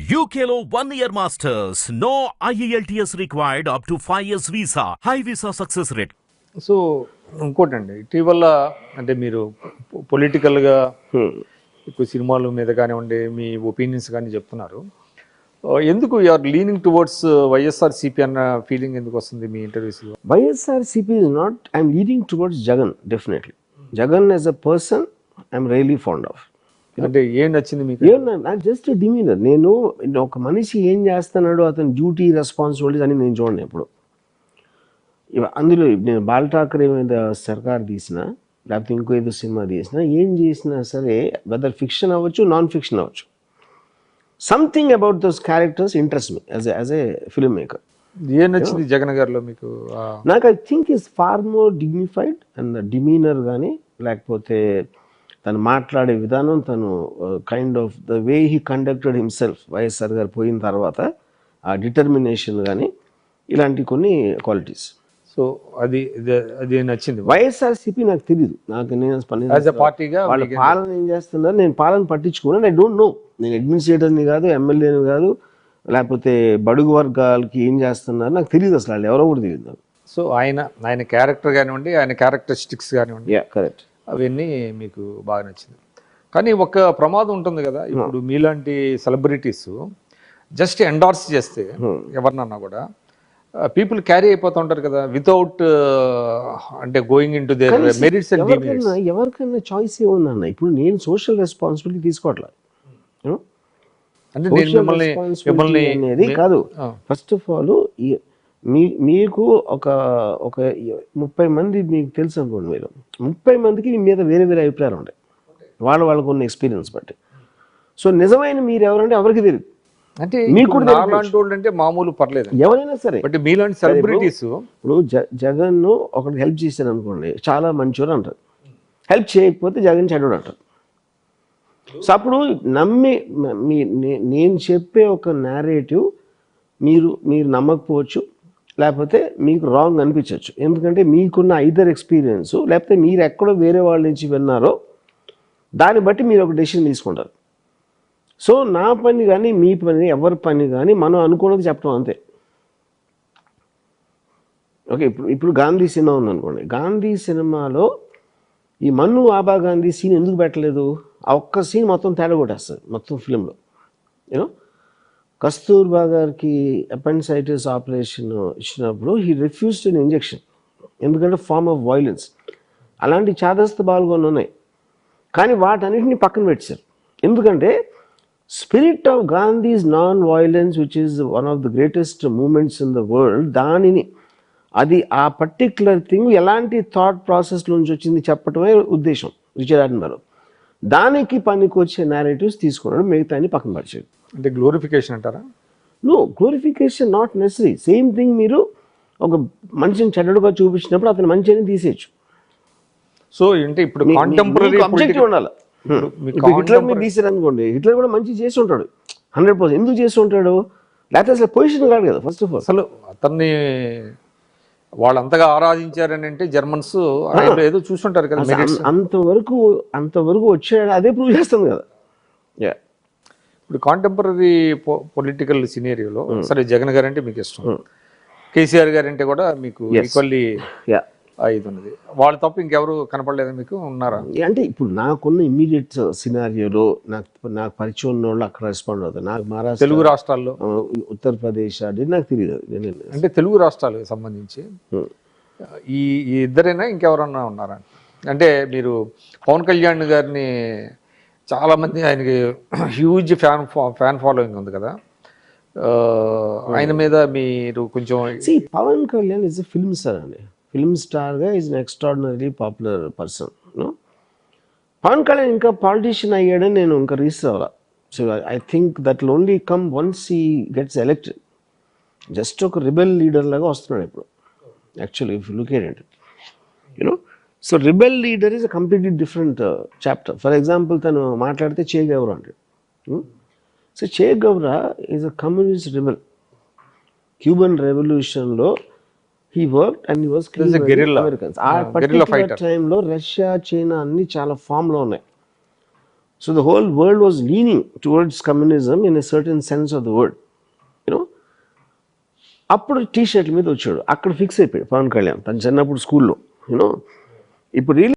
UKLO 1 year masters. No IELTS required up to 5 years visa. High visa success rate. So ఇంకోటండి ఇటీవల అంటే మీరు పొలిటికల్గా ఇప్పుడు సినిమాల మీద కానివ్వండి మీ ఒపీనియన్స్ కానీ చెప్తున్నారు. ఎందుకు యూఆర్ లీనింగ్ టువర్డ్స్ వైఎస్ఆర్సీపీ అన్న ఫీలింగ్ ఎందుకు వస్తుంది మీ ఇంటర్వ్యూస్లో? YSRCP is not, I'm leaning towards Jagan. Definitely Jagan as a person I'm really fond of. అంటే ఏం నచ్చింది మీకు? నాకు జస్ట్ డిమీనర్. నేను ఒక మనిషి ఏం చేస్తున్నాడో అతని డ్యూటీ రెస్పాన్సిబిలిటీస్ అని నేను చూడండి ఎప్పుడు. అందులో నేను బాల్ ఠాకరే మీద సర్కార్ తీసినా లేకపోతే ఇంకో ఏదో సినిమా తీసినా ఏం చేసినా సరే, వెదర్ ఫిక్షన్ అవ్వచ్చు నాన్ ఫిక్షన్ అవ్వచ్చు, something about those characters interest me as a film maker. ఏం నచ్చింది జగన్ గారిలో మీకు? నాకు I think is far more dignified and demeanour కానీ, లేకపోతే తను మాట్లాడే విధానం, తను kind of the way he conducted himself YSR garu పోయిన తర్వాత ఆ డిటర్మినేషన్ కానీ, ఇలాంటి కొన్ని క్వాలిటీస్. సో అది నచ్చింది. వైఎస్ఆర్సీపీ నాకు తెలియదు, నాకు నేను పార్టీగా వాళ్ళ పాలన ఏం చేస్తున్నారు నేను పాలన పట్టించుకున్నాను. I don't know. నేను అడ్మినిస్ట్రేటర్ని కాదు, ఎమ్మెల్యేని కాదు, లేకపోతే బడుగు వర్గాలకి ఏం చేస్తున్నారు నాకు తెలియదు, అసలు వాళ్ళు ఎవరో కూడా తెలియదు నాకు. సో ఆయన క్యారెక్టర్ కానివ్వండి, ఆయన క్యారెక్టరిస్టిక్స్ కానివ్వండి, కరెక్ట్, అవన్నీ మీకు బాగా నచ్చింది. కానీ ఒక ప్రమాదం ఉంటుంది కదా, ఇప్పుడు మీలాంటి సెలబ్రిటీస్ జస్ట్ ఎండార్స్ చేస్తే ఎవరినన్నా కూడా పీపుల్ క్యారీ అయిపోతూ ఉంటారు కదా, వితౌట్ అంటే going in to their merits and demerits. ఎవరికైనా చాయిస్ ఏముందన్న? ఇప్పుడు నేను సోషల్ రెస్పాన్సిబిలిటీ తీసుకోవట్లేదు అంటే మిమ్మల్ని అనేది కాదు. ఫస్ట్ ఆఫ్ ఆల్ మీకు ఒక 30 మంది మీకు తెలుసు అనుకోండి, మీరు 30 మందికి మీ మీద వేరే వేరే అభిప్రాయాలు ఉంటాయి వాళ్ళకు ఉన్న ఎక్స్పీరియన్స్ బట్టి. సో నిజమైన మీరు ఎవరంటే ఎవరికి తెలియదు. అంటే మీకు అంటే మామూలు పర్లేదు ఎవరైనా సరే, బట్ మీలాంటి సెలబ్రిటీస్ ఇప్పుడు జగన్ ఒకరికి హెల్ప్ చేశారు అనుకోండి, చాలా మంచివారు అంటారు. హెల్ప్ చేయకపోతే జగన్ చెడ్డోడు అంటారు. సో అప్పుడు నమ్మి నేను చెప్పే ఒక నేరేటివ్ మీరు నమ్మకపోవచ్చు, లేకపోతే మీకు రాంగ్ అనిపించవచ్చు. ఎందుకంటే మీకున్న ఐదర్ ఎక్స్పీరియన్స్, లేకపోతే మీరు ఎక్కడో వేరే వాళ్ళ నుంచి విన్నారో దాన్ని బట్టి మీరు ఒక డెసిషన్ తీసుకుంటారు. సో నా పని కానీ మీ పని ఎవరి పని కానీ మనం అనుకున్నది చెప్పడం అంతే. ఓకే, ఇప్పుడు గాంధీ సినిమా ఉందనుకోండి, గాంధీ సినిమాలో ఈ మన్ను ఆబా గాంధీ సీన్ ఎందుకు పెట్టలేదు? ఆ ఒక్క సీన్ మొత్తం తేడా కొట్టేస్తుంది మొత్తం ఫిలింలో. యూనో, కస్తూర్బా గారికి అపెండిసైటిస్ ఆపరేషన్ ఇచ్చినప్పుడు హీ రిఫ్యూజ్డ్ అన్ ఇంజెక్షన్, ఎందుకంటే ఫార్మ్ ఆఫ్ వైలెన్స్. అలాంటి చాదస్త బాల్గొని ఉన్నాయి, కానీ వాటన్నిటిని పక్కన పెట్టారు. ఎందుకంటే spirit of Gandhi's non violence which is one of the greatest moments in the world, దానిని అది ఆ పర్టిక్యులర్ థింగ్ ఎలాంటి థాట్ ప్రాసెస్ నుంచి వచ్చింది చెప్పటమే ఉద్దేశం రిచర్డ్ అట్మన్. దానికి పనికి వచ్చే నేరేటివ్స్ తీసుకున్నాడు, మిగతాన్ని పక్కన పరిచాడు. అంటే గ్లోరిఫికేషన్ అంటారా? No, glorification not necessary. Same thing, మీరు ఒక మనిషిని చెడ్డడుగా చూపించినప్పుడు అతను మంచి అని తీసేయచ్చు. సో అంటే ఇప్పుడు కాంటెంపరరీ ఆబ్జెక్టివ్ ఉండాలి. హిట్లర్ మీరు తీసారు అనుకోండి, హిట్లర్ కూడా మంచి చేసి ఉంటాడు 100%. ఎందుకు చేసి ఉంటాడు? లేకపోతే అసలు పొజిషన్ కాదు కదా. ఫస్ట్ ఆఫ్ ఆల్ అసలు అతన్ని వాళ్ళంతగా ఆరాధించారని అంటే జర్మన్స్ ఏదో చూస్తుంటారు కదా, అంతవరకు వచ్చాడు, అదే ప్రూవ్ చేస్తుంది కదా. ఇప్పుడు కాంటెంపరీ పొలిటికల్ సినేరియోలో సరే జగన్ గారు అంటే మీకు ఇష్టం, కేసీఆర్ గారు అంటే కూడా మీకు ఈక్వల్లీ ఇది ఉన్నది. వాళ్ళు తప్ప ఇంకెవరు కనపడలేదు మీకు? ఉన్నారా? అంటే ఇప్పుడు నాకున్న ఇమ్మీడియట్ సినారియోలో నాకు పరిచయం ఉన్న వాళ్ళు అక్కడ రెస్పాండ్ అవుతారు. నాకు మహారాష్ట్ర, తెలుగు రాష్ట్రాల్లో, ఉత్తరప్రదేశ్ అది నాకు తెలియదు. అంటే తెలుగు రాష్ట్రాలకు సంబంధించి ఈ ఇద్దరైనా ఇంకెవరన్నా ఉన్నారా? అంటే మీరు పవన్ కళ్యాణ్ గారిని చాలామంది, ఆయనకి హ్యూజ్ ఫ్యాన్ ఫాలోయింగ్ ఉంది కదా, ఆయన మీద మీరు కొంచెం Pawan Kalyan is a film star అండి. ఫిల్మ్ స్టార్గా is an extraordinary popular person. Pawan Kalyan ఇంకా పాలిటీషియన్ అయ్యాడని నేను ఇంకా రీసెర్చ్ అవ్వాలి. So I think that will only come once he gets elected. Just ఒక రిబెల్ లీడర్ లాగా వస్తున్నాడు ఇప్పుడు actually if you look at it, you know. So rebel leader is a completely different chapter. For example తను మాట్లాడితే Che Guevara అంటాడు. So Che Gaura is a communist rebel. Cuban రెవల్యూషన్లో he worked and he was killing Americans. ఆ particular టైంలో Russia, China అన్ని చాలా ఫామ్లో ఉన్నాయి. So the whole world was leaning towards communism in a certain sense of the word. అప్పుడు tea షర్ట్ల మీద వచ్చాడు, అక్కడ ఫిక్స్ అయిపోయాడు పవన్ కళ్యాణ్ తన చిన్నప్పుడు స్కూల్లో. ఇప్పుడు రియల్